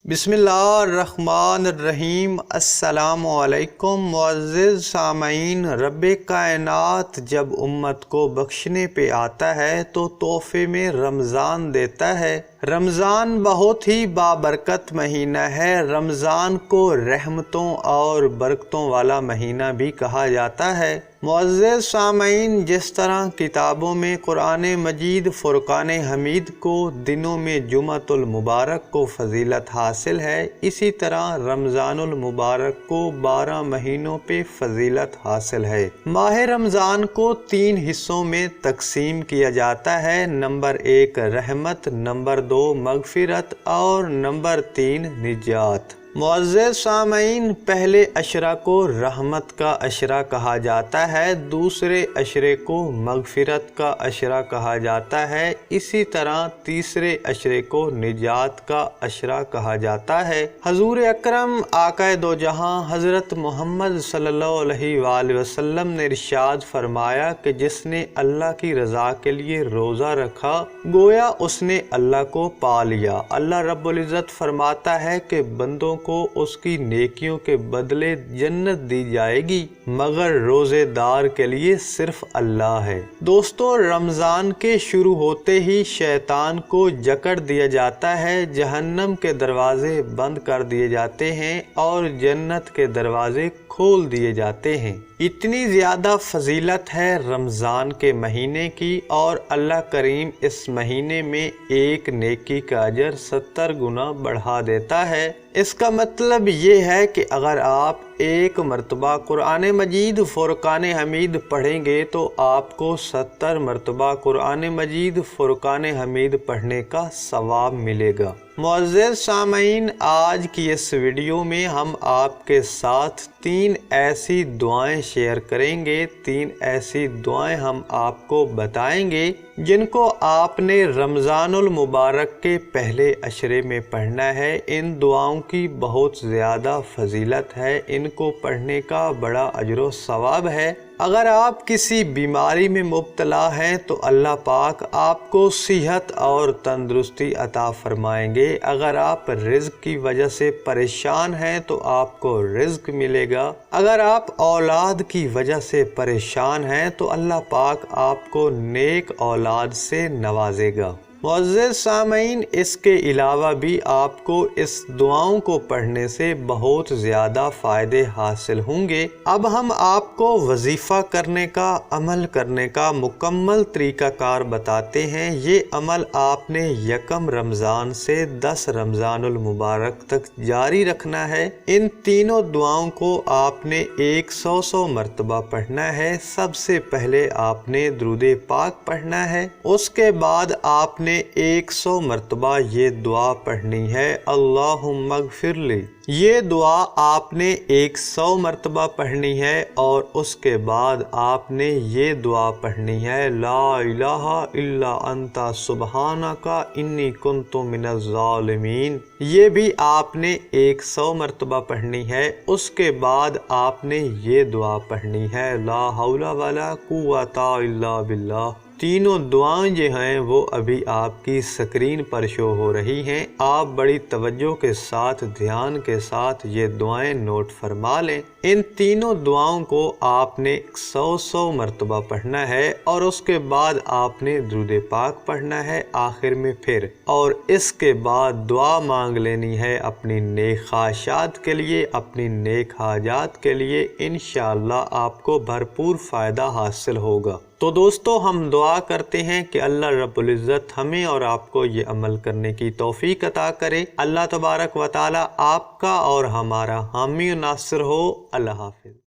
بسم اللہ الرحمن الرحیم۔ السلام علیکم معزز سامعین۔ رب کائنات جب امت کو بخشنے پہ آتا ہے تو تحفے میں رمضان دیتا ہے۔ رمضان بہت ہی بابرکت مہینہ ہے۔ رمضان کو رحمتوں اور برکتوں والا مہینہ بھی کہا جاتا ہے۔ معزز سامعین، جس طرح کتابوں میں قرآن مجید فرقان حمید کو دنوں میں جمعۃ المبارک کو فضیلت حاصل ہے، اسی طرح رمضان المبارک کو 12 مہینوں پہ فضیلت حاصل ہے۔ ماہ رمضان کو 3 حصوں میں تقسیم کیا جاتا ہے۔ نمبر 1 رحمت، نمبر 2 مغفرت اور نمبر 3 نجات۔ معزز سامعین، پہلے عشرہ کو رحمت کا عشرہ کہا جاتا ہے، دوسرے عشرے کو مغفرت کا عشرہ کہا جاتا ہے، اسی طرح تیسرے عشرے کو نجات کا عشرہ کہا جاتا ہے۔ حضور اکرم آقا دو جہاں حضرت محمد صلی اللہ علیہ وآلہ وسلم نے ارشاد فرمایا کہ جس نے اللہ کی رضا کے لیے روزہ رکھا گویا اس نے اللہ کو پا لیا۔ اللہ رب العزت فرماتا ہے کہ بندوں کو اس کی نیکیوں کے بدلے جنت دی جائے گی مگر روزے دار کے لیے صرف اللہ ہے۔ دوستو، رمضان کے شروع ہوتے ہی شیطان کو جکڑ دیا جاتا ہے، جہنم کے دروازے بند کر دیے جاتے ہیں اور جنت کے دروازے کھول دیے جاتے ہیں۔ اتنی زیادہ فضیلت ہے رمضان کے مہینے کی، اور اللہ کریم اس مہینے میں ایک نیکی کا اجر 70 گنا بڑھا دیتا ہے۔ اس کا مطلب یہ ہے کہ اگر آپ ایک مرتبہ قرآن مجید فرقان حمید پڑھیں گے تو آپ کو 70 مرتبہ قرآن مجید فرقان حمید پڑھنے کا ثواب ملے گا۔ معزز سامعین، آج کی اس ویڈیو میں ہم آپ کے ساتھ 3 ایسی دعائیں شیئر کریں گے، 3 ایسی دعائیں ہم آپ کو بتائیں گے جن کو آپ نے رمضان المبارک کے پہلے عشرے میں پڑھنا ہے۔ ان دعاؤں کی بہت زیادہ فضیلت ہے، ان کو پڑھنے کا بڑا اجر و ثواب ہے۔ اگر آپ کسی بیماری میں مبتلا ہیں تو اللہ پاک آپ کو صحت اور تندرستی عطا فرمائیں گے۔ اگر آپ رزق کی وجہ سے پریشان ہیں تو آپ کو رزق ملے گا۔ اگر آپ اولاد کی وجہ سے پریشان ہیں تو اللہ پاک آپ کو نیک اولاد سے نوازے گا۔ معزز سامعین، اس کے علاوہ بھی آپ کو اس دعاؤں کو پڑھنے سے بہت زیادہ فائدے حاصل ہوں گے۔ اب ہم آپ کو وظیفہ کرنے کا، عمل کرنے کا مکمل طریقہ کار بتاتے ہیں۔ یہ عمل آپ نے 1 رمضان سے 10 رمضان المبارک تک جاری رکھنا ہے۔ ان تینوں دعاؤں کو آپ نے 100 مرتبہ پڑھنا ہے۔ سب سے پہلے آپ نے درود پاک پڑھنا ہے، اس کے بعد آپ نے 100 مرتبہ یہ دعا پڑھنی ہے، اللہم اغفر لی۔ یہ دعا آپ نے 100 مرتبہ پڑھنی ہے اور اس کے بعد آپ نے یہ دعا پڑھنی ہے، لا الہ الا انت سبحانک انی کنت من الظالمین۔ یہ بھی آپ نے 100 مرتبہ پڑھنی ہے۔ اس کے بعد آپ نے یہ دعا پڑھنی ہے، لا حول ولا قوت الا باللہ۔ تینوں دعائیں جو ہیں وہ ابھی آپ کی سکرین پر شو ہو رہی ہیں۔ آپ بڑی توجہ کے ساتھ، دھیان کے ساتھ یہ دعائیں نوٹ فرما لیں۔ ان تینوں دعاؤں کو آپ نے 100 مرتبہ پڑھنا ہے اور اس کے بعد آپ نے درود پاک پڑھنا ہے آخر میں پھر، اور اس کے بعد دعا مانگ لینی ہے اپنی نیک خواہشات کے لیے، اپنی نیک حاجات کے لیے۔ انشاءاللہ آپ کو بھرپور فائدہ حاصل ہوگا۔ تو دوستو، ہم دعا کرتے ہیں کہ اللہ رب العزت ہمیں اور آپ کو یہ عمل کرنے کی توفیق عطا کرے۔ اللہ تبارک و تعالی آپ کا اور ہمارا حامی و ناصر ہو۔ اللہ حافظ۔